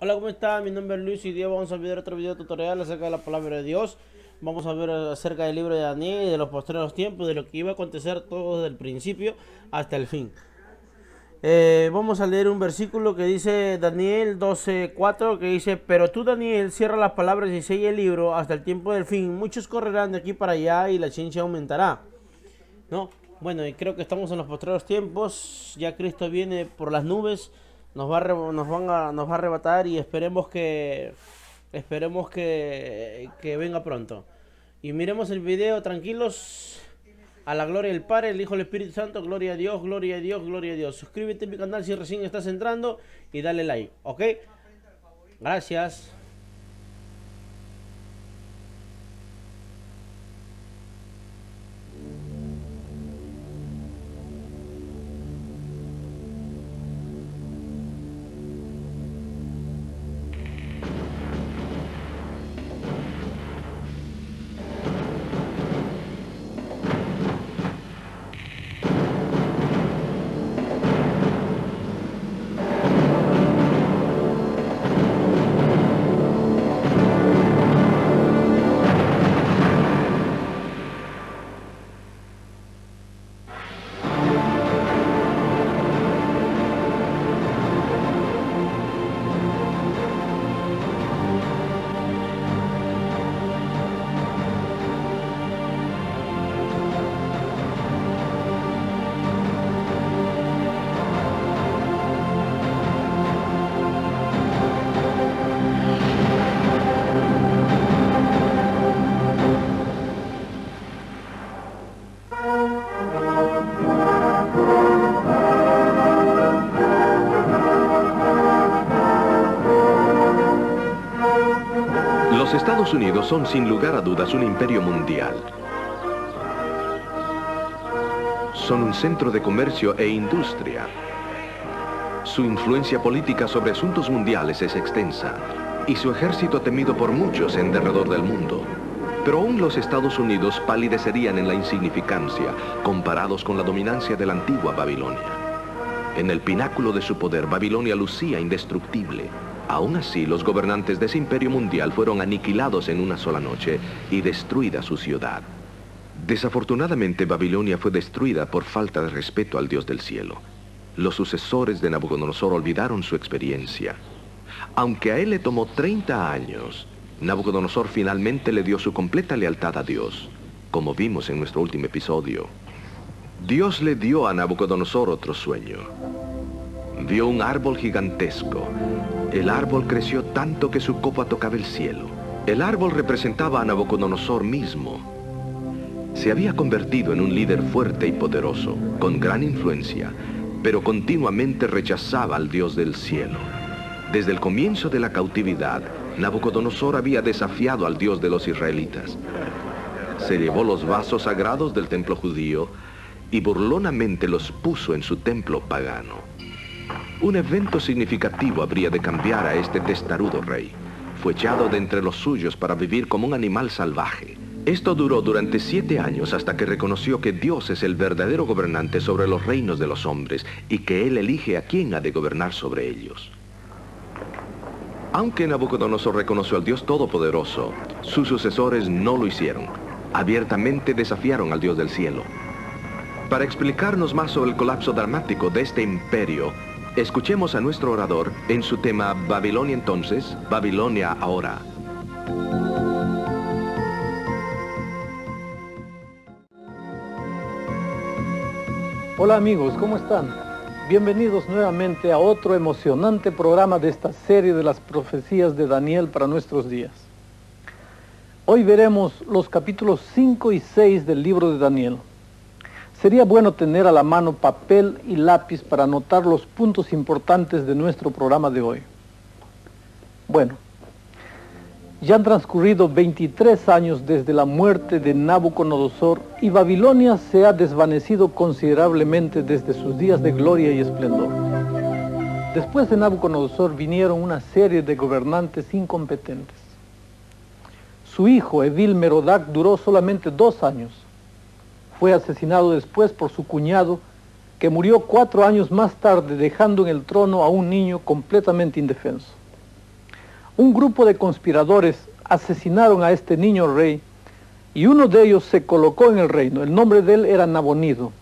Hola, ¿cómo está? Mi nombre es Luis y hoy día vamos a ver otro video tutorial acerca de la palabra de Dios. Vamos a ver acerca del libro de Daniel y de los postreros tiempos, de lo que iba a acontecer todo desde el principio hasta el fin. Vamos a leer un versículo que dice Daniel 12:4, que dice: pero tú, Daniel, cierra las palabras y sella el libro hasta el tiempo del fin. Muchos correrán de aquí para allá y la ciencia aumentará. ¿No? Bueno, y creo que estamos en los postreros tiempos. Ya Cristo viene por las nubes, nos va a arrebatar y esperemos que venga pronto. Y miremos el video tranquilos, a la gloria del Padre, el Hijo y el Espíritu Santo. Gloria a Dios, gloria a Dios, gloria a Dios. Suscríbete a mi canal si recién estás entrando y dale like, ¿ok? Gracias. Los Estados Unidos son sin lugar a dudas un imperio mundial. Son un centro de comercio e industria. Su influencia política sobre asuntos mundiales es extensa y su ejército temido por muchos en derredor del mundo. Pero aún los Estados Unidos palidecerían en la insignificancia comparados con la dominancia de la antigua Babilonia. En el pináculo de su poder, Babilonia lucía indestructible. Aún así, los gobernantes de ese imperio mundial fueron aniquilados en una sola noche y destruida su ciudad. Desafortunadamente, Babilonia fue destruida por falta de respeto al Dios del cielo. Los sucesores de Nabucodonosor olvidaron su experiencia. Aunque a él le tomó 30 años, Nabucodonosor finalmente le dio su completa lealtad a Dios, como vimos en nuestro último episodio. Dios le dio a Nabucodonosor otro sueño. Vio un árbol gigantesco. El árbol creció tanto que su copa tocaba el cielo. El árbol representaba a Nabucodonosor mismo. Se había convertido en un líder fuerte y poderoso, con gran influencia, pero continuamente rechazaba al Dios del cielo. Desde el comienzo de la cautividad, Nabucodonosor había desafiado al Dios de los israelitas. Se llevó los vasos sagrados del templo judío y burlonamente los puso en su templo pagano. Un evento significativo habría de cambiar a este testarudo rey. Fue echado de entre los suyos para vivir como un animal salvaje. Esto duró durante 7 años hasta que reconoció que Dios es el verdadero gobernante sobre los reinos de los hombres y que Él elige a quién ha de gobernar sobre ellos. Aunque Nabucodonosor reconoció al Dios Todopoderoso, sus sucesores no lo hicieron. Abiertamente desafiaron al Dios del cielo. Para explicarnos más sobre el colapso dramático de este imperio, escuchemos a nuestro orador en su tema Babilonia entonces, Babilonia ahora. Hola amigos, ¿cómo están? Bienvenidos nuevamente a otro emocionante programa de esta serie de las profecías de Daniel para nuestros días. Hoy veremos los capítulos 5 y 6 del libro de Daniel. Sería bueno tener a la mano papel y lápiz para anotar los puntos importantes de nuestro programa de hoy. Bueno, ya han transcurrido 23 años desde la muerte de Nabucodonosor y Babilonia se ha desvanecido considerablemente desde sus días de gloria y esplendor. Después de Nabucodonosor vinieron una serie de gobernantes incompetentes. Su hijo, Evil-Merodach, duró solamente 2 años. Fue asesinado después por su cuñado, que murió 4 años más tarde, dejando en el trono a un niño completamente indefenso. un grupo de conspiradores asesinaron a este niño rey y uno de ellos se colocó en el reino. El nombre de él era Nabonido.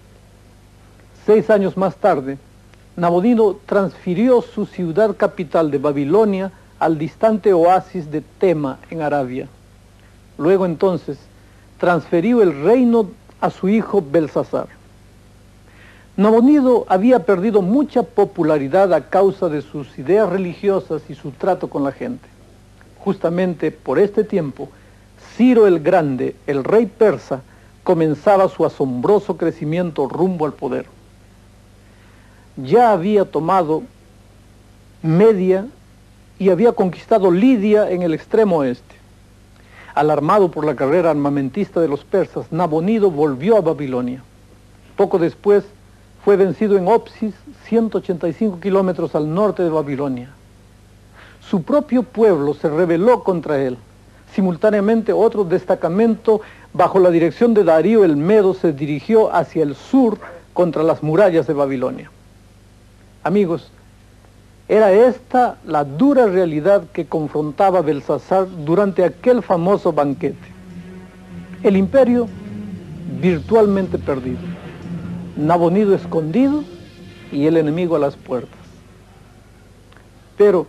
6 años más tarde, Nabonido transfirió su ciudad capital de Babilonia al distante oasis de Tema en Arabia. Luego entonces transfirió el reino a su hijo Belsasar. Nabonido había perdido mucha popularidad a causa de sus ideas religiosas y su trato con la gente. Justamente por este tiempo, Ciro el Grande, el rey persa, comenzaba su asombroso crecimiento rumbo al poder. Ya había tomado Media y había conquistado Lidia en el extremo oeste. Alarmado por la carrera armamentista de los persas, Nabonido volvió a Babilonia. Poco después fue vencido en Opsis, 185 kilómetros al norte de Babilonia. Su propio pueblo se rebeló contra él. Simultáneamente, otro destacamento bajo la dirección de Darío el Medo se dirigió hacia el sur contra las murallas de Babilonia. Amigos, era esta la dura realidad que confrontaba Belsasar durante aquel famoso banquete. El imperio virtualmente perdido, Nabonido escondido y el enemigo a las puertas. Pero,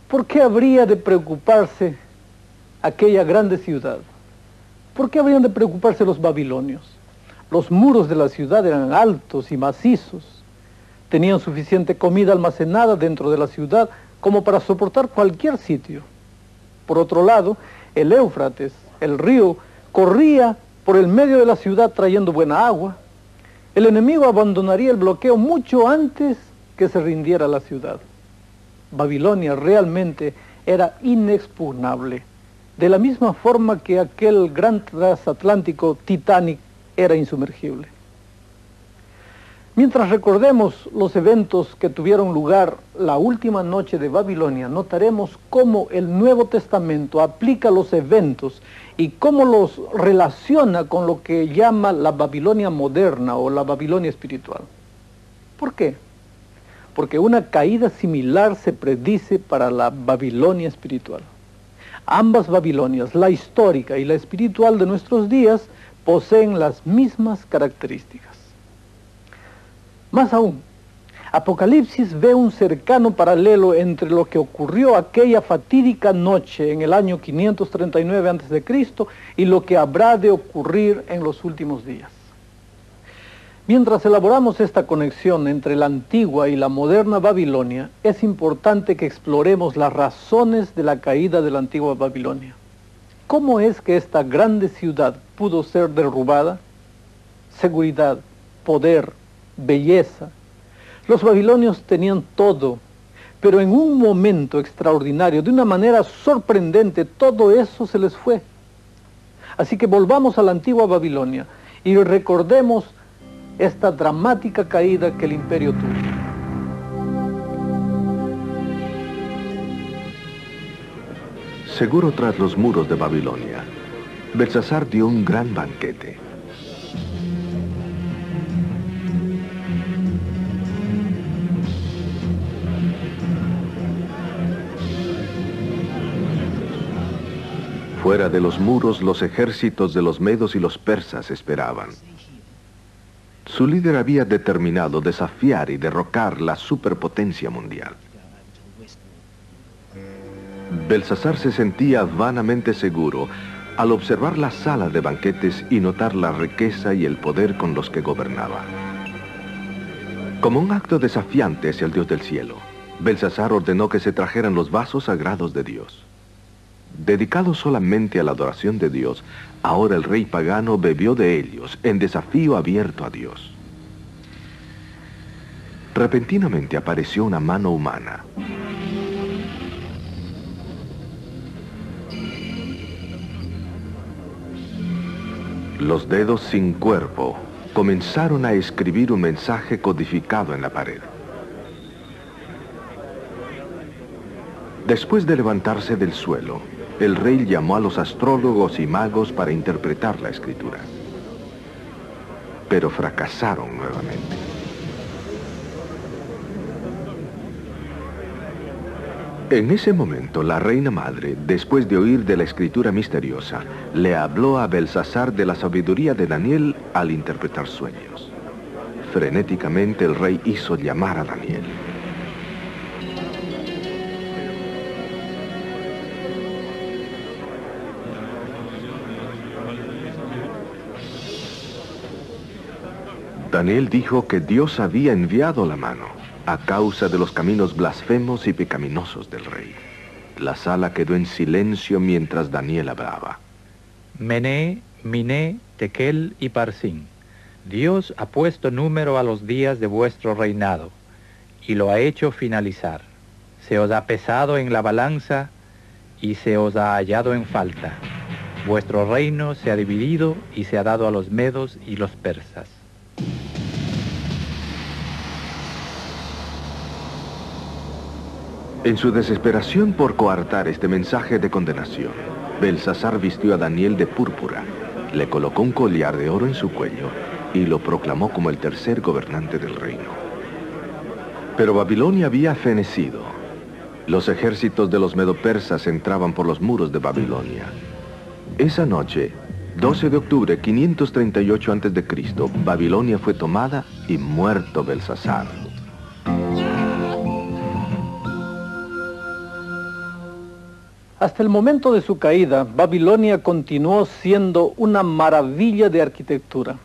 ¿por qué habría de preocuparse aquella grande ciudad? ¿Por qué habrían de preocuparse los babilonios? Los muros de la ciudad eran altos y macizos. Tenían suficiente comida almacenada dentro de la ciudad como para soportar cualquier sitio. Por otro lado, el Éufrates, el río, corría por el medio de la ciudad trayendo buena agua. El enemigo abandonaría el bloqueo mucho antes que se rindiera la ciudad. Babilonia realmente era inexpugnable, de la misma forma que aquel gran transatlántico Titanic era insumergible. Mientras recordemos los eventos que tuvieron lugar la última noche de Babilonia, notaremos cómo el Nuevo Testamento aplica los eventos y cómo los relaciona con lo que llama la Babilonia moderna o la Babilonia espiritual. ¿Por qué? Porque una caída similar se predice para la Babilonia espiritual. Ambas Babilonias, la histórica y la espiritual de nuestros días, poseen las mismas características. Más aún, Apocalipsis ve un cercano paralelo entre lo que ocurrió aquella fatídica noche en el año 539 a.C. y lo que habrá de ocurrir en los últimos días. Mientras elaboramos esta conexión entre la antigua y la moderna Babilonia, es importante que exploremos las razones de la caída de la antigua Babilonia. ¿Cómo es que esta grande ciudad pudo ser derrubada? Seguridad, poder, belleza. Los babilonios tenían todo, pero en un momento extraordinario, de una manera sorprendente, todo eso se les fue. Así que volvamos a la antigua Babilonia y recordemos esta dramática caída que el imperio tuvo. Seguro tras los muros de Babilonia, Belsasar dio un gran banquete. Fuera de los muros, los ejércitos de los medos y los persas esperaban. Su líder había determinado desafiar y derrocar la superpotencia mundial. Belsasar se sentía vanamente seguro al observar la sala de banquetes y notar la riqueza y el poder con los que gobernaba. Como un acto desafiante hacia el Dios del cielo, Belsasar ordenó que se trajeran los vasos sagrados de Dios. Dedicado solamente a la adoración de Dios, ahora el rey pagano bebió de ellos en desafío abierto a Dios. Repentinamente apareció una mano humana. Los dedos sin cuerpo comenzaron a escribir un mensaje codificado en la pared. Después de levantarse del suelo, el rey llamó a los astrólogos y magos para interpretar la escritura. Pero fracasaron nuevamente. En ese momento, la reina madre, después de oír de la escritura misteriosa, le habló a Belsasar de la sabiduría de Daniel al interpretar sueños. Frenéticamente el rey hizo llamar a Daniel. Daniel dijo que Dios había enviado la mano a causa de los caminos blasfemos y pecaminosos del rey. La sala quedó en silencio mientras Daniel hablaba. Mené, Miné, Tekel y Parsín. Dios ha puesto número a los días de vuestro reinado y lo ha hecho finalizar. Se os ha pesado en la balanza y se os ha hallado en falta. Vuestro reino se ha dividido y se ha dado a los medos y los persas. En su desesperación por coartar este mensaje de condenación, Belsasar vistió a Daniel de púrpura, le colocó un collar de oro en su cuello y lo proclamó como el tercer gobernante del reino. Pero Babilonia había fenecido. Los ejércitos de los medo-persas entraban por los muros de Babilonia. Esa noche, 12 de octubre, 538 a.C., Babilonia fue tomada y muerto Belsasar. Hasta el momento de su caída, Babilonia continuó siendo una maravilla de arquitectura.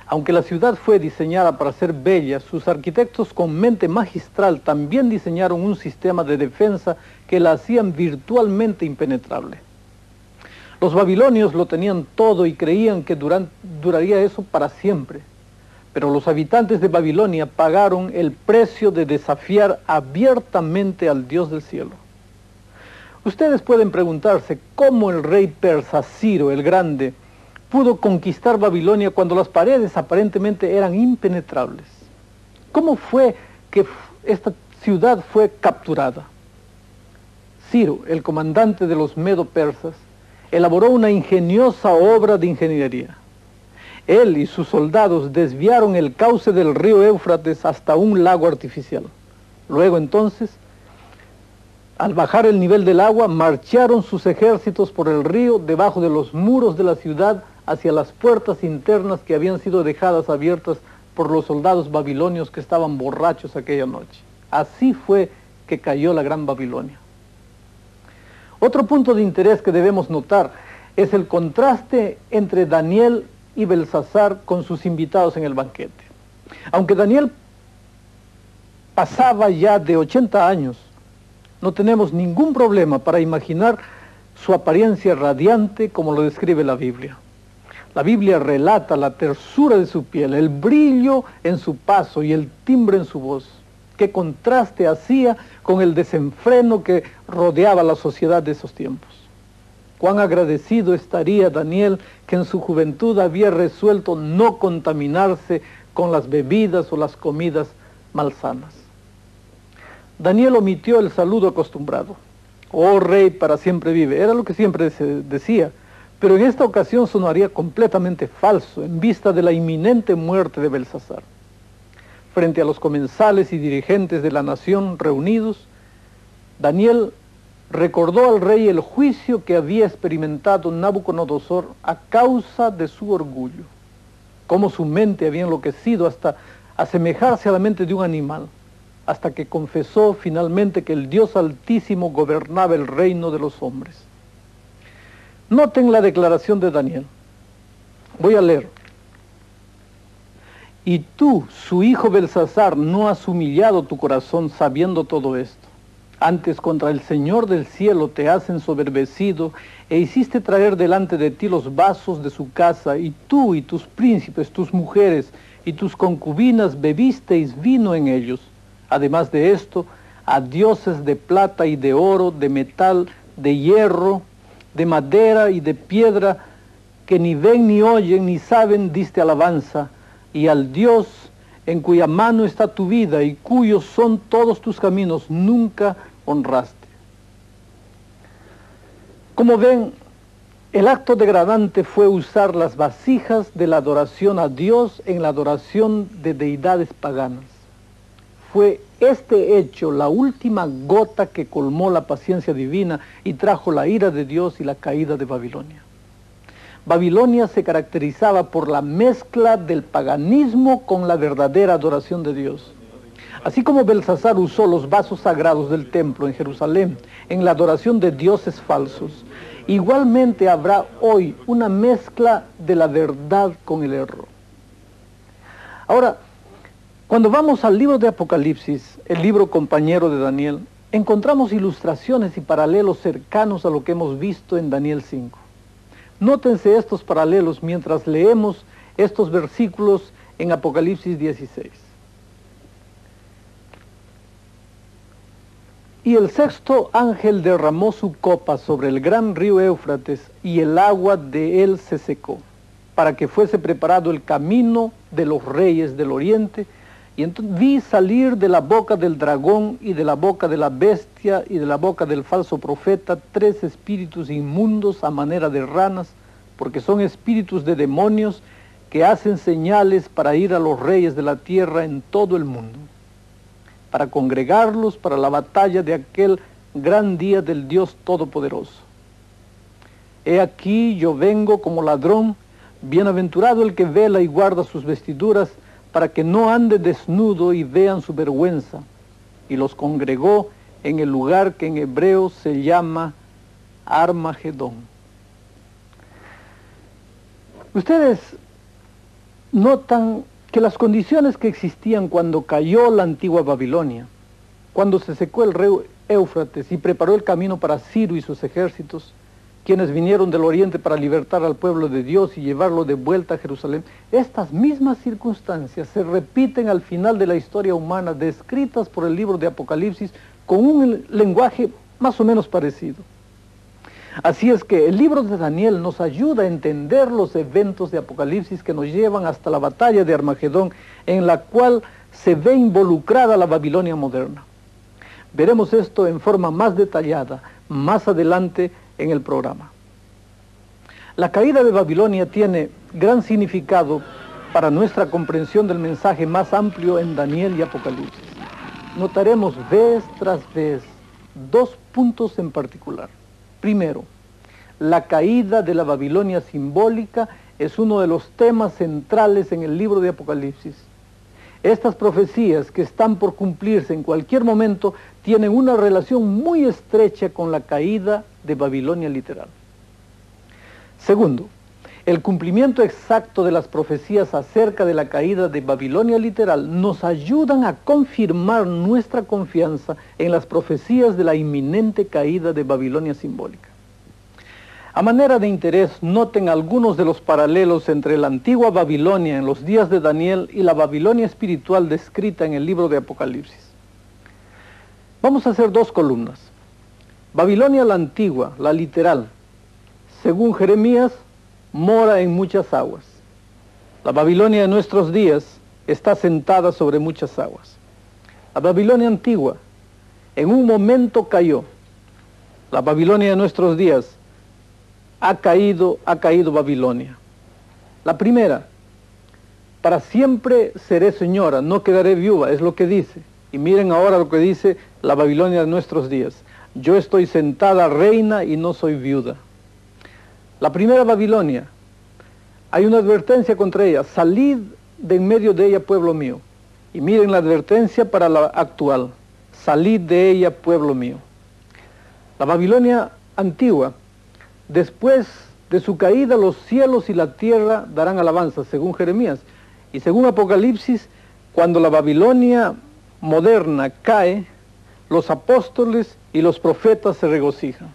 Aunque la ciudad fue diseñada para ser bella, sus arquitectos con mente magistral también diseñaron un sistema de defensa que la hacían virtualmente impenetrable. Los babilonios lo tenían todo y creían que duraría eso para siempre. Pero los habitantes de Babilonia pagaron el precio de desafiar abiertamente al Dios del cielo. Ustedes pueden preguntarse cómo el rey persa Ciro el Grande pudo conquistar Babilonia cuando las paredes aparentemente eran impenetrables. ¿Cómo fue que esta ciudad fue capturada? Ciro, el comandante de los medo-persas, elaboró una ingeniosa obra de ingeniería. Él y sus soldados desviaron el cauce del río Éufrates hasta un lago artificial. Luego entonces, al bajar el nivel del agua, marcharon sus ejércitos por el río debajo de los muros de la ciudad hacia las puertas internas que habían sido dejadas abiertas por los soldados babilonios que estaban borrachos aquella noche. Así fue que cayó la Gran Babilonia. Otro punto de interés que debemos notar es el contraste entre Daniel y Belsasar con sus invitados en el banquete. Aunque Daniel pasaba ya de 80 años, no tenemos ningún problema para imaginar su apariencia radiante como lo describe la Biblia. La Biblia relata la tersura de su piel, el brillo en su paso y el timbre en su voz. Qué contraste hacía con el desenfreno que rodeaba la sociedad de esos tiempos. Cuán agradecido estaría Daniel que en su juventud había resuelto no contaminarse con las bebidas o las comidas malsanas. Daniel omitió el saludo acostumbrado. Oh rey, para siempre vive. Era lo que siempre se decía, pero en esta ocasión sonaría completamente falso en vista de la inminente muerte de Belsasar. Frente a los comensales y dirigentes de la nación reunidos, Daniel recordó al rey el juicio que había experimentado Nabucodonosor a causa de su orgullo, cómo su mente había enloquecido hasta asemejarse a la mente de un animal, hasta que confesó finalmente que el Dios Altísimo gobernaba el reino de los hombres. Noten la declaración de Daniel. Voy a leer. Y tú, su hijo Belsasar, no has humillado tu corazón sabiendo todo esto. Antes contra el Señor del cielo te has ensoberbecido e hiciste traer delante de ti los vasos de su casa, y tú y tus príncipes, tus mujeres y tus concubinas bebisteis vino en ellos. Además de esto, a dioses de plata y de oro, de metal, de hierro, de madera y de piedra, que ni ven ni oyen ni saben, diste alabanza, y al Dios en cuya mano está tu vida y cuyos son todos tus caminos, nunca honraste. Como ven, el acto degradante fue usar las vasijas de la adoración a Dios en la adoración de deidades paganas. Fue este hecho la última gota que colmó la paciencia divina y trajo la ira de Dios y la caída de Babilonia. Babilonia se caracterizaba por la mezcla del paganismo con la verdadera adoración de Dios. Así como Belsasar usó los vasos sagrados del templo en Jerusalén en la adoración de dioses falsos, igualmente habrá hoy una mezcla de la verdad con el error. Ahora, cuando vamos al libro de Apocalipsis, el libro compañero de Daniel, encontramos ilustraciones y paralelos cercanos a lo que hemos visto en Daniel 5. Nótense estos paralelos mientras leemos estos versículos en Apocalipsis 16. Y el sexto ángel derramó su copa sobre el gran río Éufrates, y el agua de él se secó, para que fuese preparado el camino de los reyes del oriente. Y entonces vi salir de la boca del dragón y de la boca de la bestia y de la boca del falso profeta 3 espíritus inmundos a manera de ranas, porque son espíritus de demonios que hacen señales para ir a los reyes de la tierra en todo el mundo, para congregarlos para la batalla de aquel gran día del Dios Todopoderoso. He aquí yo vengo como ladrón, bienaventurado el que vela y guarda sus vestiduras, para que no ande desnudo y vean su vergüenza. Y los congregó en el lugar que en hebreo se llama Armagedón. Ustedes notan que las condiciones que existían cuando cayó la antigua Babilonia, cuando se secó el río Éufrates y preparó el camino para Ciro y sus ejércitos, quienes vinieron del oriente para libertar al pueblo de Dios y llevarlo de vuelta a Jerusalén, estas mismas circunstancias se repiten al final de la historia humana, descritas por el libro de Apocalipsis con un lenguaje más o menos parecido. Así es que el libro de Daniel nos ayuda a entender los eventos de Apocalipsis que nos llevan hasta la batalla de Armagedón, en la cual se ve involucrada la Babilonia moderna. Veremos esto en forma más detallada más adelante en el programa. La caída de Babilonia tiene gran significado para nuestra comprensión del mensaje más amplio en Daniel y Apocalipsis. Notaremos vez tras vez 2 puntos en particular. Primero, la caída de la Babilonia simbólica es uno de los temas centrales en el libro de Apocalipsis. Estas profecías que están por cumplirse en cualquier momento tienen una relación muy estrecha con la caída de Babilonia literal. Segundo, el cumplimiento exacto de las profecías acerca de la caída de Babilonia literal nos ayudan a confirmar nuestra confianza en las profecías de la inminente caída de Babilonia simbólica. A manera de interés, noten algunos de los paralelos entre la antigua Babilonia en los días de Daniel y la Babilonia espiritual descrita en el libro de Apocalipsis. Vamos a hacer 2 columnas. Babilonia la antigua, la literal, según Jeremías, mora en muchas aguas. La Babilonia de nuestros días está sentada sobre muchas aguas. La Babilonia antigua en un momento cayó. La Babilonia de nuestros días ha caído Babilonia. La primera, para siempre seré señora, no quedaré viuda, es lo que dice. Y miren ahora lo que dice la Babilonia de nuestros días. Yo estoy sentada reina y no soy viuda. La primera Babilonia, hay una advertencia contra ella: salid de en medio de ella, pueblo mío. Y miren la advertencia para la actual: salid de ella, pueblo mío. La Babilonia antigua, después de su caída, los cielos y la tierra darán alabanza, según Jeremías. Y según Apocalipsis, cuando la Babilonia moderna cae, los apóstoles y los profetas se regocijan.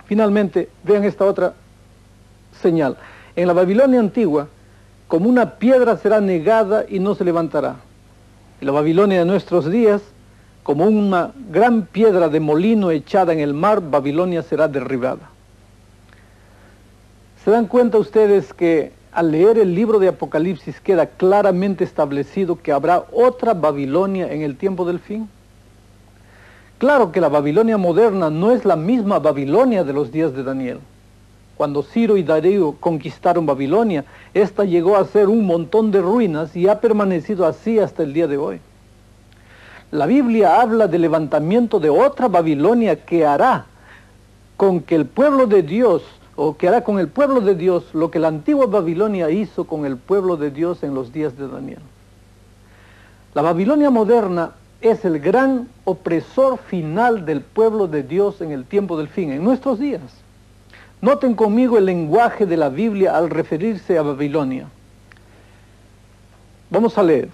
Finalmente, vean esta otra señal. En la Babilonia antigua, como una piedra será negada y no se levantará. En la Babilonia de nuestros días, como una gran piedra de molino echada en el mar, Babilonia será derribada. ¿Se dan cuenta ustedes que al leer el libro de Apocalipsis queda claramente establecido que habrá otra Babilonia en el tiempo del fin? Claro que la Babilonia moderna no es la misma Babilonia de los días de Daniel. Cuando Ciro y Darío conquistaron Babilonia, esta llegó a ser un montón de ruinas y ha permanecido así hasta el día de hoy. La Biblia habla del levantamiento de otra Babilonia que hará con que el pueblo de Dios, o que hará con el pueblo de Dios lo que la antigua Babilonia hizo con el pueblo de Dios en los días de Daniel. La Babilonia moderna es el gran opresor final del pueblo de Dios en el tiempo del fin, en nuestros días. Noten conmigo el lenguaje de la Biblia al referirse a Babilonia. Vamos a leer.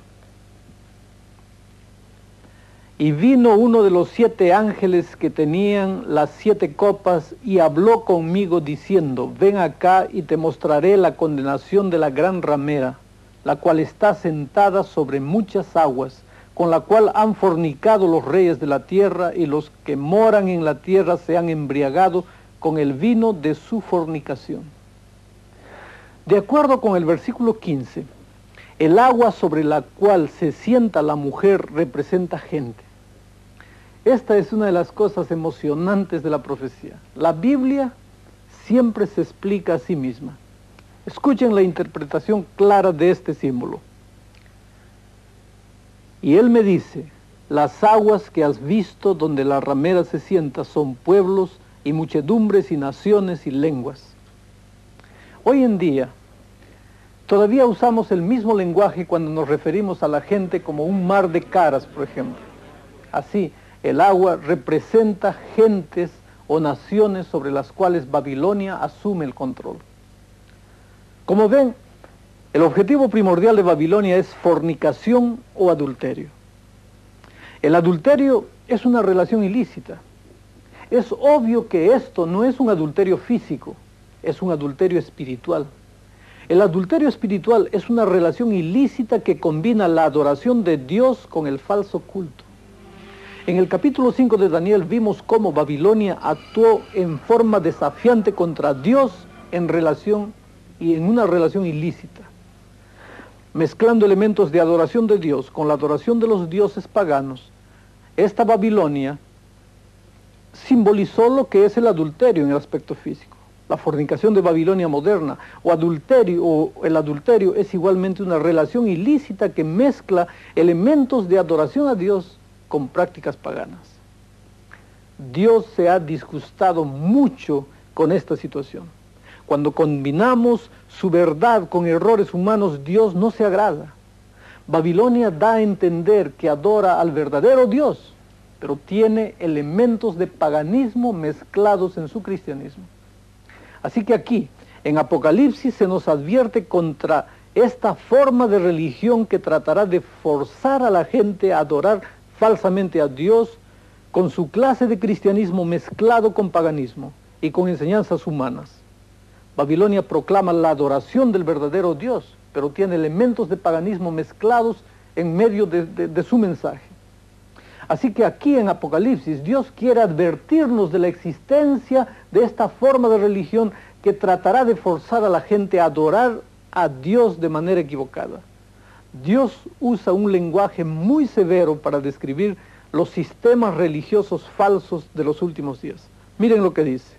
Y vino uno de los 7 ángeles que tenían las 7 copas y habló conmigo diciendo, ven acá y te mostraré la condenación de la gran ramera, la cual está sentada sobre muchas aguas, con la cual han fornicado los reyes de la tierra, y los que moran en la tierra se han embriagado con el vino de su fornicación. De acuerdo con el versículo 15, el agua sobre la cual se sienta la mujer representa gente. Esta es una de las cosas emocionantes de la profecía. La Biblia siempre se explica a sí misma. Escuchen la interpretación clara de este símbolo. Y él me dice, las aguas que has visto donde la ramera se sienta son pueblos y muchedumbres y naciones y lenguas. Hoy en día, todavía usamos el mismo lenguaje cuando nos referimos a la gente como un mar de caras, por ejemplo. Así, el agua representa gentes o naciones sobre las cuales Babilonia asume el control. Como ven, el objetivo primordial de Babilonia es fornicación o adulterio. El adulterio es una relación ilícita. Es obvio que esto no es un adulterio físico, es un adulterio espiritual. El adulterio espiritual es una relación ilícita que combina la adoración de Dios con el falso culto. En el capítulo 5 de Daniel vimos cómo Babilonia actuó en forma desafiante contra Dios en una relación ilícita, mezclando elementos de adoración de Dios con la adoración de los dioses paganos. Esta Babilonia simbolizó lo que es el adulterio en el aspecto físico. La fornicación de Babilonia moderna o el adulterio es igualmente una relación ilícita que mezcla elementos de adoración a Dios con prácticas paganas. Dios se ha disgustado mucho con esta situación. Cuando combinamos su verdad con errores humanos, Dios no se agrada. Babilonia da a entender que adora al verdadero Dios, pero tiene elementos de paganismo mezclados en su cristianismo. Así que aquí, en Apocalipsis, se nos advierte contra esta forma de religión que tratará de forzar a la gente a adorar falsamente a Dios con su clase de cristianismo mezclado con paganismo y con enseñanzas humanas. Babilonia proclama la adoración del verdadero Dios, pero tiene elementos de paganismo mezclados en medio de su mensaje. Así que aquí en Apocalipsis Dios quiere advertirnos de la existencia de esta forma de religión que tratará de forzar a la gente a adorar a Dios de manera equivocada. Dios usa un lenguaje muy severo para describir los sistemas religiosos falsos de los últimos días. Miren lo que dice.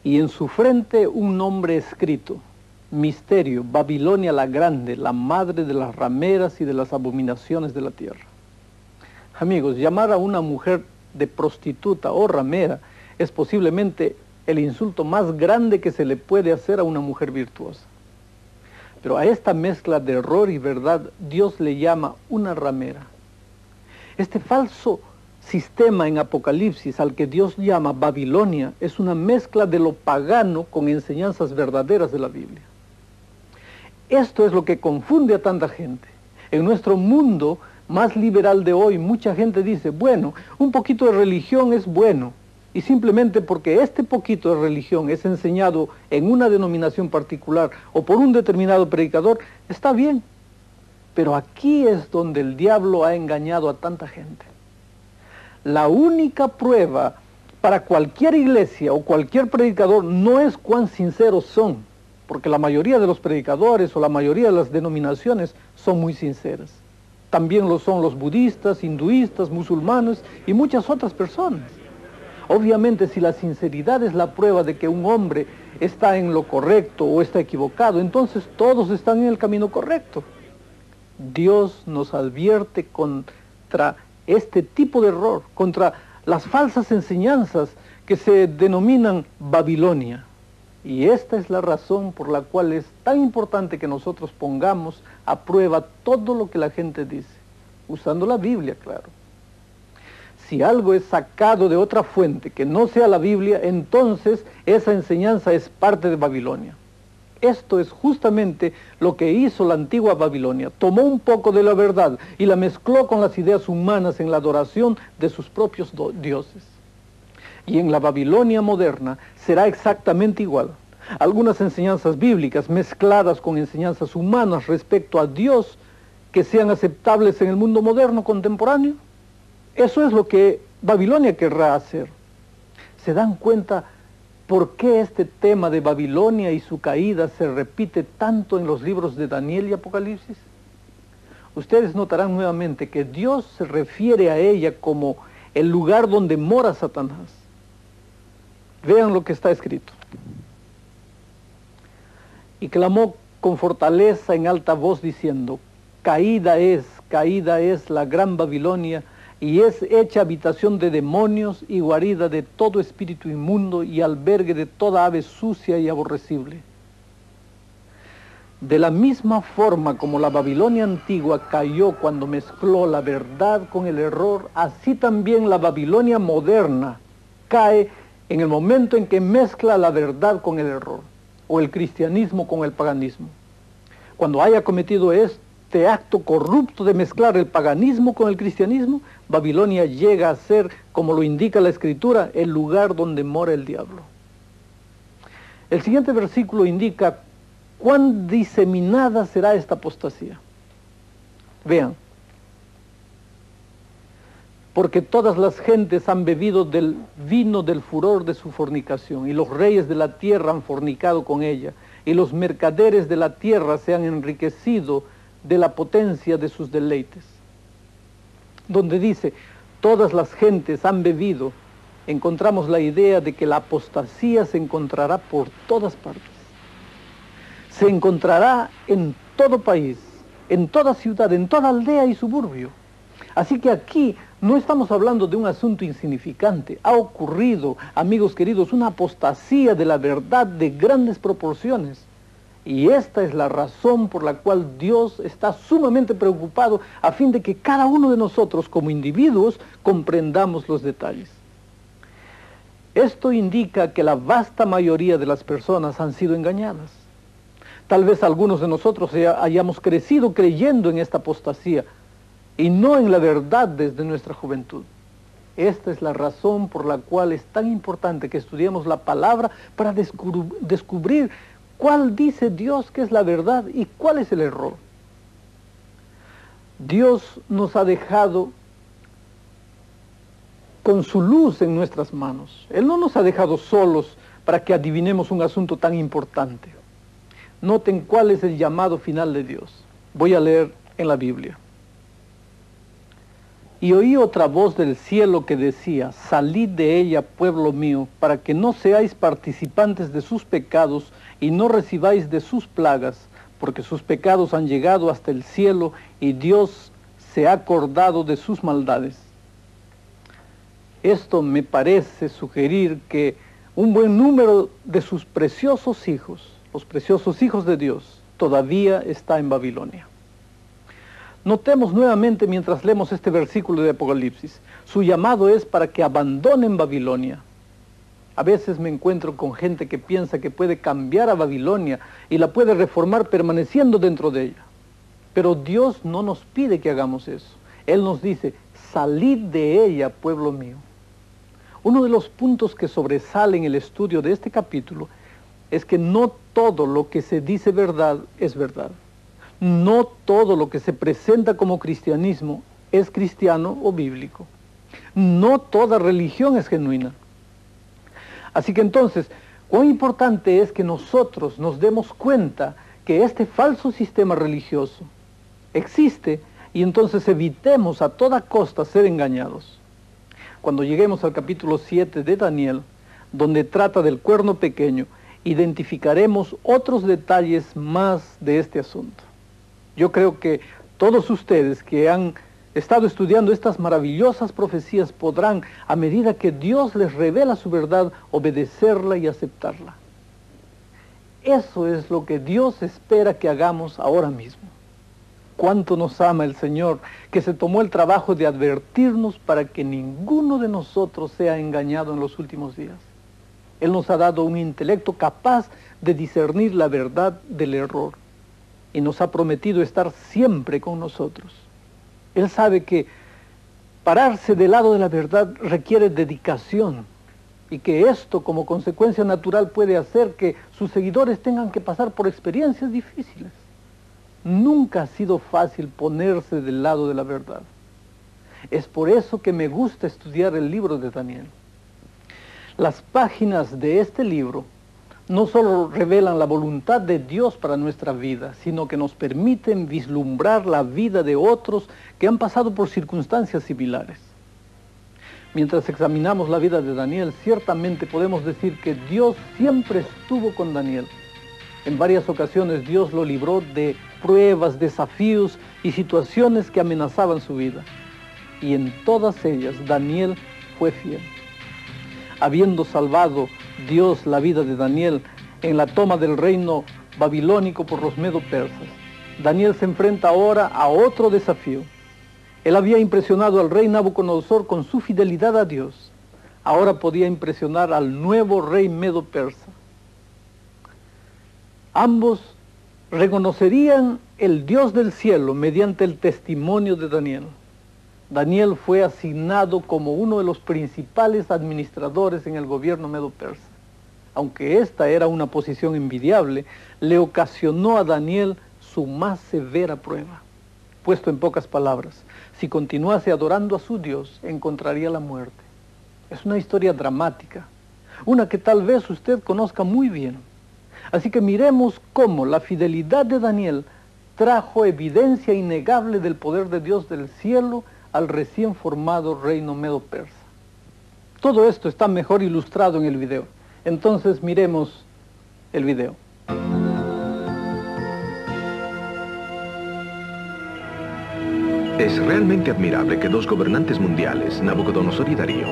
Y en su frente un nombre escrito, Misterio, Babilonia la Grande, la madre de las rameras y de las abominaciones de la tierra. Amigos, llamar a una mujer de prostituta o ramera es posiblemente el insulto más grande que se le puede hacer a una mujer virtuosa. Pero a esta mezcla de error y verdad, Dios le llama una ramera. Este falso sistema en Apocalipsis al que Dios llama Babilonia es una mezcla de lo pagano con enseñanzas verdaderas de la Biblia. Esto es lo que confunde a tanta gente. En nuestro mundo más liberal de hoy, mucha gente dice, bueno, un poquito de religión es bueno. Y simplemente porque este poquito de religión es enseñado en una denominación particular o por un determinado predicador, está bien. Pero aquí es donde el diablo ha engañado a tanta gente. La única prueba para cualquier iglesia o cualquier predicador no es cuán sinceros son, porque la mayoría de los predicadores o la mayoría de las denominaciones son muy sinceras. También lo son los budistas, hinduistas, musulmanes y muchas otras personas. Obviamente, si la sinceridad es la prueba de que un hombre está en lo correcto o está equivocado, entonces todos están en el camino correcto. Dios nos advierte con contra este tipo de error, contra las falsas enseñanzas que se denominan Babilonia. Y esta es la razón por la cual es tan importante que nosotros pongamos a prueba todo lo que la gente dice, usando la Biblia, claro. Si algo es sacado de otra fuente que no sea la Biblia, entonces esa enseñanza es parte de Babilonia. Esto es justamente lo que hizo la antigua Babilonia. Tomó un poco de la verdad y la mezcló con las ideas humanas en la adoración de sus propios dioses. Y en la Babilonia moderna será exactamente igual. Algunas enseñanzas bíblicas mezcladas con enseñanzas humanas respecto a Dios que sean aceptables en el mundo moderno contemporáneo. Eso es lo que Babilonia querrá hacer. ¿Se dan cuenta por qué este tema de Babilonia y su caída se repite tanto en los libros de Daniel y Apocalipsis? Ustedes notarán nuevamente que Dios se refiere a ella como el lugar donde mora Satanás. Vean lo que está escrito. Y clamó con fortaleza en alta voz diciendo, caída es la gran Babilonia, y es hecha habitación de demonios y guarida de todo espíritu inmundo y albergue de toda ave sucia y aborrecible. De la misma forma como la Babilonia antigua cayó cuando mezcló la verdad con el error, así también la Babilonia moderna cae en el momento en que mezcla la verdad con el error, o el cristianismo con el paganismo. Cuando haya cometido este acto corrupto de mezclar el paganismo con el cristianismo, Babilonia llega a ser, como lo indica la Escritura, el lugar donde mora el diablo. El siguiente versículo indica cuán diseminada será esta apostasía. Vean. Porque todas las gentes han bebido del vino del furor de su fornicación, y los reyes de la tierra han fornicado con ella, y los mercaderes de la tierra se han enriquecido de la potencia de sus deleites. Donde dice, todas las gentes han bebido, encontramos la idea de que la apostasía se encontrará por todas partes. Se encontrará en todo país, en toda ciudad, en toda aldea y suburbio. Así que aquí no estamos hablando de un asunto insignificante. Ha ocurrido, amigos queridos, una apostasía de la verdad de grandes proporciones. Y esta es la razón por la cual Dios está sumamente preocupado a fin de que cada uno de nosotros como individuos comprendamos los detalles. Esto indica que la vasta mayoría de las personas han sido engañadas. Tal vez algunos de nosotros hayamos crecido creyendo en esta apostasía y no en la verdad desde nuestra juventud. Esta es la razón por la cual es tan importante que estudiemos la palabra para descubrir cuál dice Dios que es la verdad y cuál es el error. Dios nos ha dejado con su luz en nuestras manos. Él no nos ha dejado solos para que adivinemos un asunto tan importante. Noten cuál es el llamado final de Dios. Voy a leer en la Biblia. Y oí otra voz del cielo que decía, salid de ella, pueblo mío, para que no seáis participantes de sus pecados y no recibáis de sus plagas, porque sus pecados han llegado hasta el cielo y Dios se ha acordado de sus maldades. Esto me parece sugerir que un buen número de sus preciosos hijos, los preciosos hijos de Dios, todavía está en Babilonia. Notemos nuevamente mientras leemos este versículo de Apocalipsis, su llamado es para que abandonen Babilonia. A veces me encuentro con gente que piensa que puede cambiar a Babilonia y la puede reformar permaneciendo dentro de ella. Pero Dios no nos pide que hagamos eso. Él nos dice, salid de ella, pueblo mío. Uno de los puntos que sobresale en el estudio de este capítulo es que no todo lo que se dice verdad es verdad. No todo lo que se presenta como cristianismo es cristiano o bíblico. No toda religión es genuina. Así que entonces, cuán importante es que nosotros nos demos cuenta que este falso sistema religioso existe y entonces evitemos a toda costa ser engañados. Cuando lleguemos al capítulo 7 de Daniel, donde trata del cuerno pequeño, identificaremos otros detalles más de este asunto. Yo creo que todos ustedes que han estado estudiando estas maravillosas profecías, podrán, a medida que Dios les revela su verdad, obedecerla y aceptarla. Eso es lo que Dios espera que hagamos ahora mismo. Cuánto nos ama el Señor, que se tomó el trabajo de advertirnos para que ninguno de nosotros sea engañado en los últimos días. Él nos ha dado un intelecto capaz de discernir la verdad del error y nos ha prometido estar siempre con nosotros. Él sabe que pararse del lado de la verdad requiere dedicación y que esto como consecuencia natural puede hacer que sus seguidores tengan que pasar por experiencias difíciles. Nunca ha sido fácil ponerse del lado de la verdad. Es por eso que me gusta estudiar el libro de Daniel. Las páginas de este libro no solo revelan la voluntad de Dios para nuestra vida, sino que nos permiten vislumbrar la vida de otros que han pasado por circunstancias similares. Mientras examinamos la vida de Daniel, ciertamente podemos decir que Dios siempre estuvo con Daniel. En varias ocasiones Dios lo libró de pruebas, desafíos y situaciones que amenazaban su vida. Y en todas ellas Daniel fue fiel. Habiendo salvado Dios la vida de Daniel en la toma del reino babilónico por los medo-persas, Daniel se enfrenta ahora a otro desafío. Él había impresionado al rey Nabucodonosor con su fidelidad a Dios. Ahora podía impresionar al nuevo rey medo-persa. Ambos reconocerían el Dios del cielo mediante el testimonio de Daniel. Daniel fue asignado como uno de los principales administradores en el gobierno medo-persa. Aunque esta era una posición envidiable, le ocasionó a Daniel su más severa prueba. Puesto en pocas palabras, si continuase adorando a su Dios, encontraría la muerte. Es una historia dramática, una que tal vez usted conozca muy bien. Así que miremos cómo la fidelidad de Daniel trajo evidencia innegable del poder de Dios del cielo al recién formado reino medo-persa. Todo esto está mejor ilustrado en el video. Entonces miremos el video. Es realmente admirable que dos gobernantes mundiales, Nabucodonosor y Darío,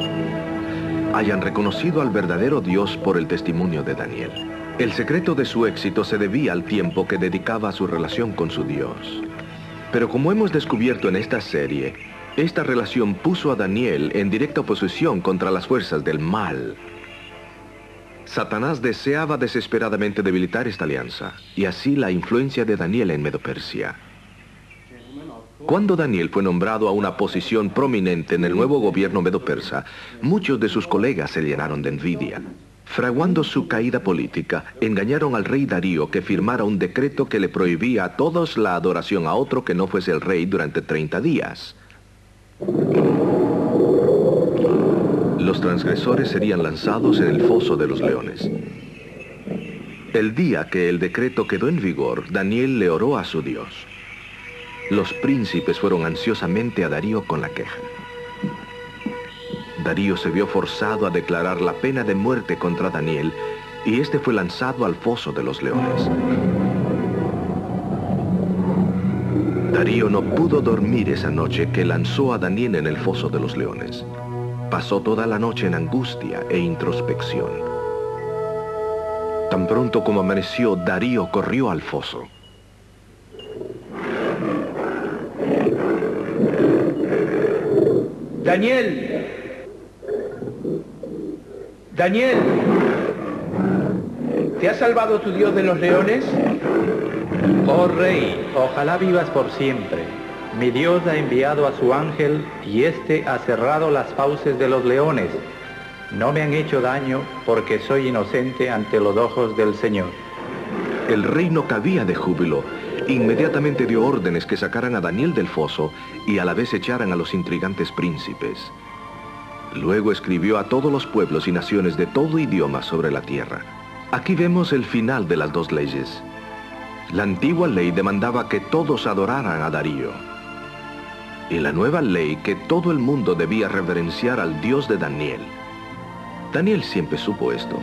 hayan reconocido al verdadero Dios por el testimonio de Daniel. El secreto de su éxito se debía al tiempo que dedicaba a su relación con su Dios. Pero como hemos descubierto en esta serie, esta relación puso a Daniel en directa oposición contra las fuerzas del mal. Satanás deseaba desesperadamente debilitar esta alianza, y así la influencia de Daniel en Medo-Persia. Cuando Daniel fue nombrado a una posición prominente en el nuevo gobierno medo-persa, muchos de sus colegas se llenaron de envidia. Fraguando su caída política, engañaron al rey Darío que firmara un decreto que le prohibía a todos la adoración a otro que no fuese el rey durante 30 días. Los transgresores serían lanzados en el foso de los leones. El día que el decreto quedó en vigor, Daniel le oró a su Dios. Los príncipes fueron ansiosamente a Darío con la queja. Darío se vio forzado a declarar la pena de muerte contra Daniel y este fue lanzado al foso de los leones. Darío no pudo dormir esa noche que lanzó a Daniel en el foso de los leones. Pasó toda la noche en angustia e introspección. Tan pronto como amaneció, Darío corrió al foso. Daniel, Daniel, ¿te ha salvado tu Dios de los leones? Oh rey, ojalá vivas por siempre. Mi Dios ha enviado a su ángel y éste ha cerrado las fauces de los leones. No me han hecho daño porque soy inocente ante los ojos del Señor. El rey no cabía de júbilo. Inmediatamente dio órdenes que sacaran a Daniel del foso y a la vez echaran a los intrigantes príncipes. Luego escribió a todos los pueblos y naciones de todo idioma sobre la tierra. Aquí vemos el final de las dos leyes. La antigua ley demandaba que todos adoraran a Darío. Y la nueva ley que todo el mundo debía reverenciar al Dios de Daniel. Daniel siempre supo esto.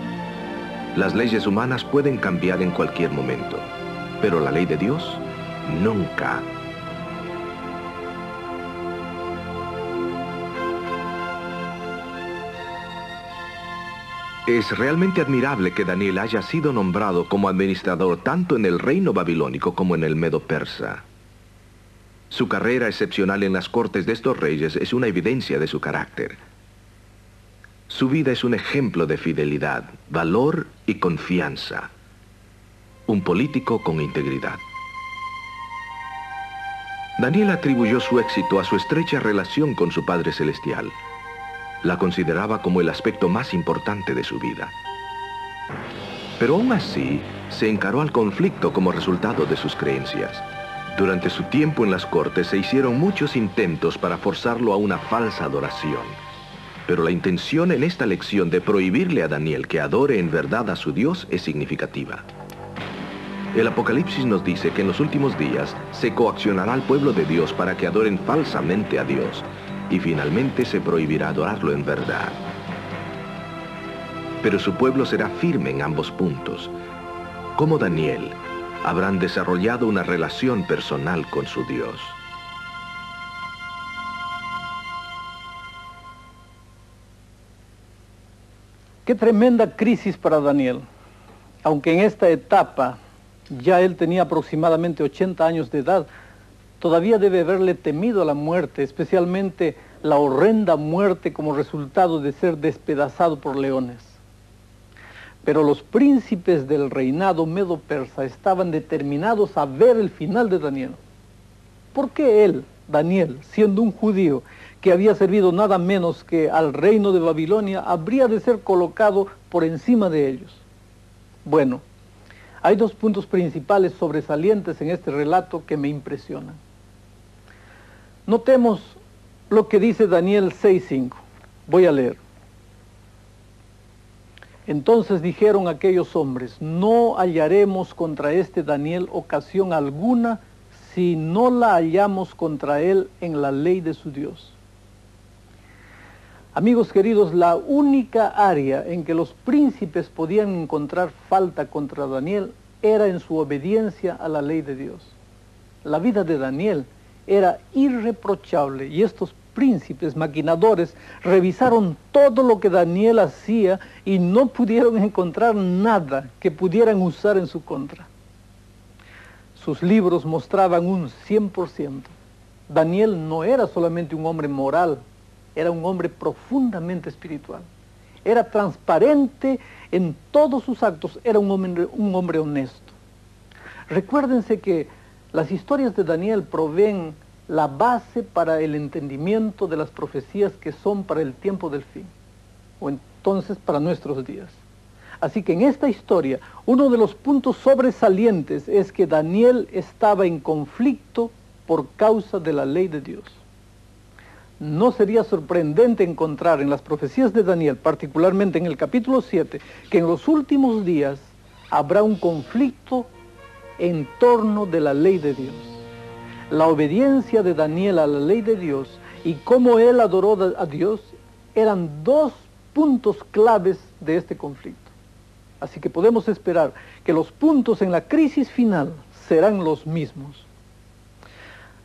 Las leyes humanas pueden cambiar en cualquier momento, pero la ley de Dios, nunca. Es realmente admirable que Daniel haya sido nombrado como administrador tanto en el reino babilónico como en el medo-persa. Su carrera excepcional en las cortes de estos reyes es una evidencia de su carácter. Su vida es un ejemplo de fidelidad, valor y confianza. Un político con integridad. Daniel atribuyó su éxito a su estrecha relación con su Padre Celestial. La consideraba como el aspecto más importante de su vida. Pero aún así, se encaró al conflicto como resultado de sus creencias. Durante su tiempo en las cortes se hicieron muchos intentos para forzarlo a una falsa adoración. Pero la intención en esta lección de prohibirle a Daniel que adore en verdad a su Dios es significativa. El Apocalipsis nos dice que en los últimos días se coaccionará al pueblo de Dios para que adoren falsamente a Dios, y finalmente se prohibirá adorarlo en verdad. Pero su pueblo será firme en ambos puntos. Como Daniel, habrán desarrollado una relación personal con su Dios. Qué tremenda crisis para Daniel. Aunque en esta etapa ya él tenía aproximadamente 80 años de edad, todavía debe haberle temido a la muerte, especialmente la horrenda muerte como resultado de ser despedazado por leones. Pero los príncipes del reinado medo-persa estaban determinados a ver el final de Daniel. ¿Por qué él, Daniel, siendo un judío que había servido nada menos que al reino de Babilonia, habría de ser colocado por encima de ellos? Bueno, hay dos puntos principales sobresalientes en este relato que me impresionan. Notemos lo que dice Daniel 6:5. Voy a leer. Entonces dijeron aquellos hombres: no hallaremos contra este Daniel ocasión alguna si no la hallamos contra él en la ley de su Dios. Amigos queridos, la única área en que los príncipes podían encontrar falta contra Daniel era en su obediencia a la ley de Dios. La vida de Daniel era irreprochable y estos príncipes maquinadores revisaron todo lo que Daniel hacía y no pudieron encontrar nada que pudieran usar en su contra. Sus libros mostraban un 100%. Daniel no era solamente un hombre moral, era un hombre profundamente espiritual. Era transparente en todos sus actos, era un hombre honesto. Recuérdense que las historias de Daniel proveen la base para el entendimiento de las profecías que son para el tiempo del fin, o entonces para nuestros días. Así que en esta historia, uno de los puntos sobresalientes es que Daniel estaba en conflicto por causa de la ley de Dios. No sería sorprendente encontrar en las profecías de Daniel, particularmente en el capítulo 7, que en los últimos días habrá un conflicto en torno de la ley de Dios. La obediencia de Daniel a la ley de Dios y cómo él adoró a Dios eran dos puntos claves de este conflicto. Así que podemos esperar que los puntos en la crisis final serán los mismos.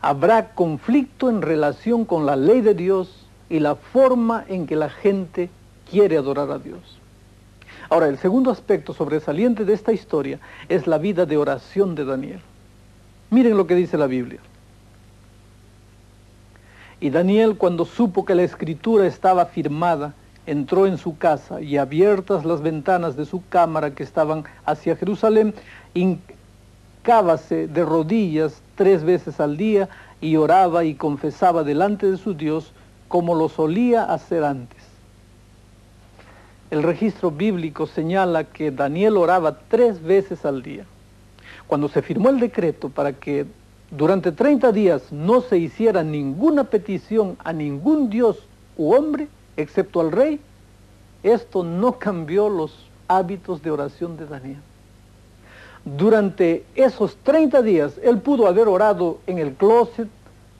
Habrá conflicto en relación con la ley de Dios y la forma en que la gente quiere adorar a Dios. Ahora, el segundo aspecto sobresaliente de esta historia es la vida de oración de Daniel. Miren lo que dice la Biblia. Y Daniel, cuando supo que la escritura estaba firmada, entró en su casa y abiertas las ventanas de su cámara que estaban hacia Jerusalén, hincábase de rodillas 3 veces al día y oraba y confesaba delante de su Dios como lo solía hacer antes. El registro bíblico señala que Daniel oraba 3 veces al día. Cuando se firmó el decreto para que durante 30 días no se hiciera ninguna petición a ningún dios u hombre, excepto al rey, esto no cambió los hábitos de oración de Daniel. Durante esos 30 días, él pudo haber orado en el closet,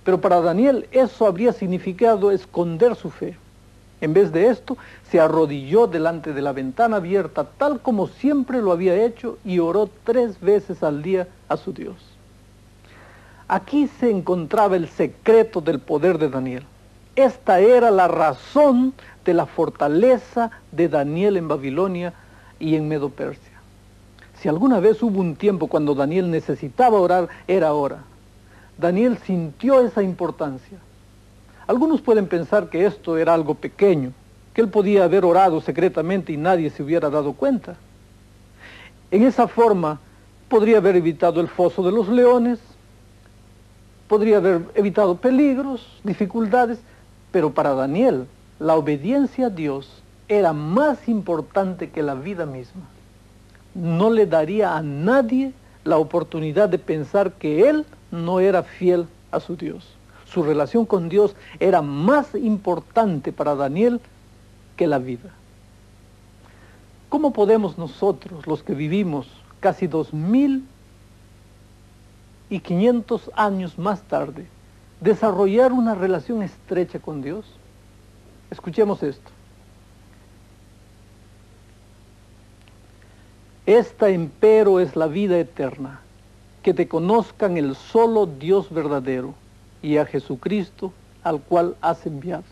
pero para Daniel eso habría significado esconder su fe. En vez de esto, se arrodilló delante de la ventana abierta, tal como siempre lo había hecho, y oró 3 veces al día a su Dios. Aquí se encontraba el secreto del poder de Daniel. Esta era la razón de la fortaleza de Daniel en Babilonia y en Medo-Persia. Si alguna vez hubo un tiempo cuando Daniel necesitaba orar, era ahora. Daniel sintió esa importancia. Algunos pueden pensar que esto era algo pequeño, que él podía haber orado secretamente y nadie se hubiera dado cuenta. En esa forma, podría haber evitado el foso de los leones, podría haber evitado peligros, dificultades, pero para Daniel, la obediencia a Dios era más importante que la vida misma. No le daría a nadie la oportunidad de pensar que él no era fiel a su Dios. Su relación con Dios era más importante para Daniel que la vida. ¿Cómo podemos nosotros, los que vivimos casi 2500 años más tarde, desarrollar una relación estrecha con Dios? Escuchemos esto. Esta, empero, es la vida eterna, que te conozcan el solo Dios verdadero y a Jesucristo, al cual has enviado.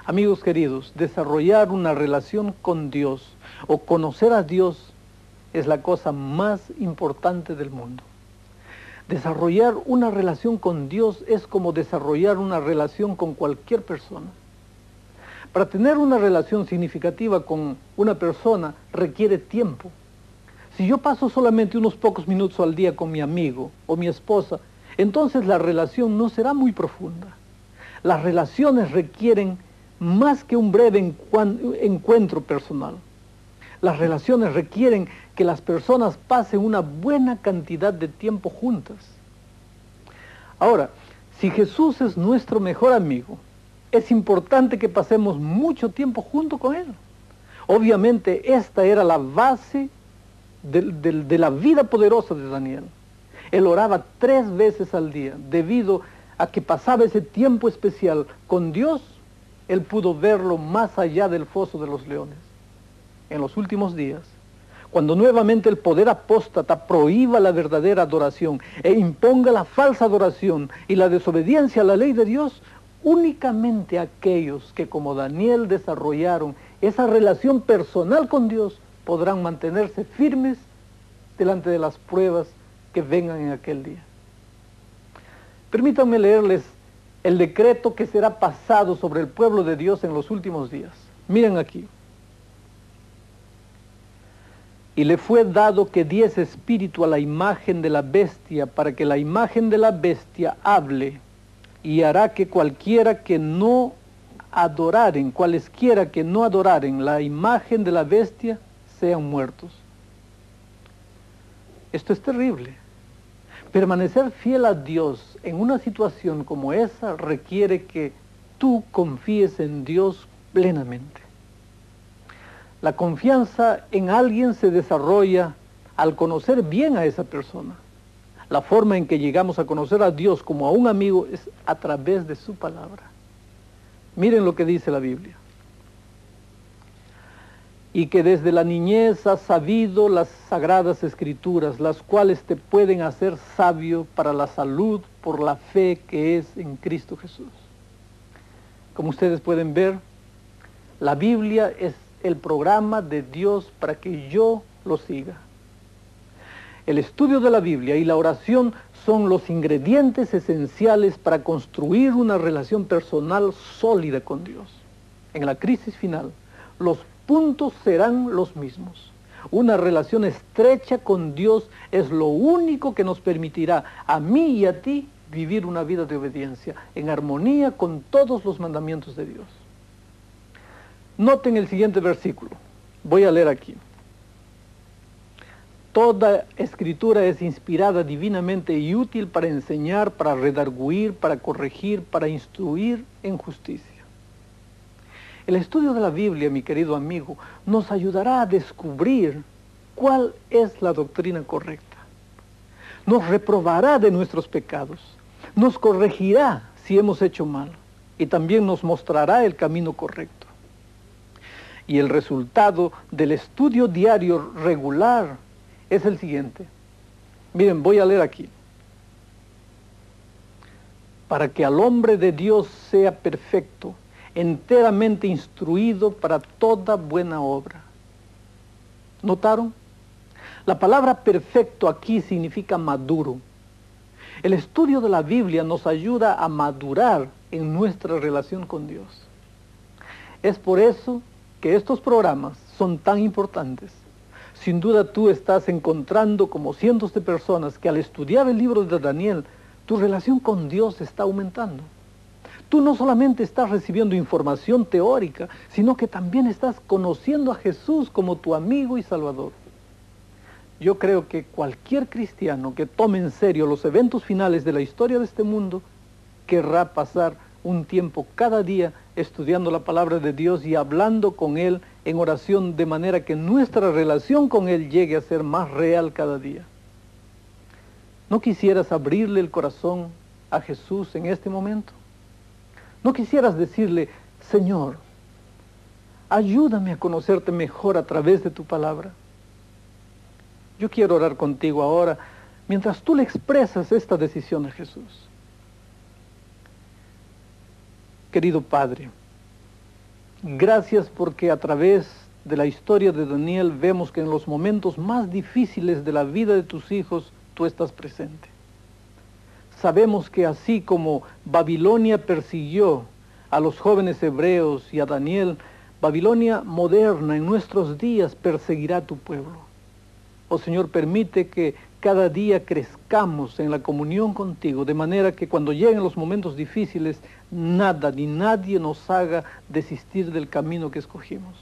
Amigos queridos, desarrollar una relación con Dios o conocer a Dios es la cosa más importante del mundo. Desarrollar una relación con Dios es como desarrollar una relación con cualquier persona. Para tener una relación significativa con una persona requiere tiempo. Si yo paso solamente unos pocos minutos al día con mi amigo o mi esposa, entonces la relación no será muy profunda. Las relaciones requieren más que un breve encuentro personal. Las relaciones requieren que las personas pasen una buena cantidad de tiempo juntas. Ahora, si Jesús es nuestro mejor amigo, es importante que pasemos mucho tiempo junto con Él. Obviamente, esta era la base de la vida poderosa de Daniel. Él oraba 3 veces al día. Debido a que pasaba ese tiempo especial con Dios, él pudo verlo más allá del foso de los leones. En los últimos días, cuando nuevamente el poder apóstata prohíba la verdadera adoración e imponga la falsa adoración y la desobediencia a la ley de Dios, únicamente aquellos que como Daniel desarrollaron esa relación personal con Dios podrán mantenerse firmes delante de las pruebas que vengan en aquel día. Permítanme leerles el decreto que será pasado sobre el pueblo de Dios en los últimos días. Miren aquí. Y le fue dado que diese espíritu a la imagen de la bestia, para que la imagen de la bestia hable, y hará que cualesquiera que no adoraren la imagen de la bestia, sean muertos. Esto es terrible. Permanecer fiel a Dios en una situación como esa requiere que tú confíes en Dios plenamente. La confianza en alguien se desarrolla al conocer bien a esa persona. La forma en que llegamos a conocer a Dios como a un amigo es a través de su palabra. Miren lo que dice la Biblia. Y que desde la niñez has sabido las sagradas escrituras, las cuales te pueden hacer sabio para la salud por la fe que es en Cristo Jesús. Como ustedes pueden ver, la Biblia es el programa de Dios para que yo lo siga. El estudio de la Biblia y la oración son los ingredientes esenciales para construir una relación personal sólida con Dios. En la crisis final, los puntos serán los mismos. Una relación estrecha con Dios es lo único que nos permitirá a mí y a ti vivir una vida de obediencia, en armonía con todos los mandamientos de Dios. Noten el siguiente versículo. Voy a leer aquí. Toda escritura es inspirada divinamente y útil para enseñar, para redarguir, para corregir, para instruir en justicia. El estudio de la Biblia, mi querido amigo, nos ayudará a descubrir cuál es la doctrina correcta. Nos reprobará de nuestros pecados, nos corregirá si hemos hecho mal y también nos mostrará el camino correcto. Y el resultado del estudio diario regular es el siguiente. Miren, voy a leer aquí. Para que al hombre de Dios sea perfecto, enteramente instruido para toda buena obra. ¿Notaron? La palabra perfecto aquí significa maduro. El estudio de la Biblia nos ayuda a madurar en nuestra relación con Dios. Es por eso que estos programas son tan importantes. Sin duda tú estás encontrando, como cientos de personas, que al estudiar el libro de Daniel, tu relación con Dios está aumentando. Tú no solamente estás recibiendo información teórica, sino que también estás conociendo a Jesús como tu amigo y Salvador. Yo creo que cualquier cristiano que tome en serio los eventos finales de la historia de este mundo, querrá pasar un tiempo cada día estudiando la palabra de Dios y hablando con Él en oración, de manera que nuestra relación con Él llegue a ser más real cada día. ¿No quisieras abrirle el corazón a Jesús en este momento? ¿No quisieras decirle, Señor, ayúdame a conocerte mejor a través de tu palabra? Yo quiero orar contigo ahora, mientras tú le expresas esta decisión a Jesús. Querido Padre, gracias porque a través de la historia de Daniel vemos que en los momentos más difíciles de la vida de tus hijos, tú estás presente. Sabemos que así como Babilonia persiguió a los jóvenes hebreos y a Daniel, Babilonia moderna en nuestros días perseguirá a tu pueblo. Oh Señor, permite que cada día crezcamos en la comunión contigo, de manera que cuando lleguen los momentos difíciles, nada ni nadie nos haga desistir del camino que escogimos.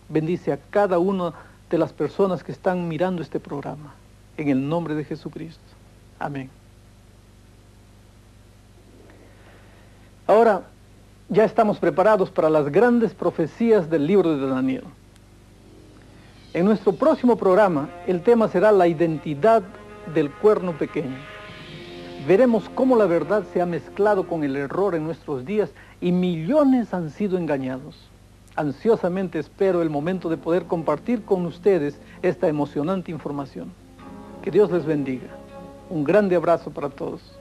Bendice a cada una de las personas que están mirando este programa, en el nombre de Jesucristo. Amén. Ahora ya estamos preparados para las grandes profecías del libro de Daniel. En nuestro próximo programa, el tema será la identidad del cuerno pequeño. Veremos cómo la verdad se ha mezclado con el error en nuestros días y millones han sido engañados. Ansiosamente espero el momento de poder compartir con ustedes esta emocionante información. Que Dios les bendiga. Un grande abrazo para todos.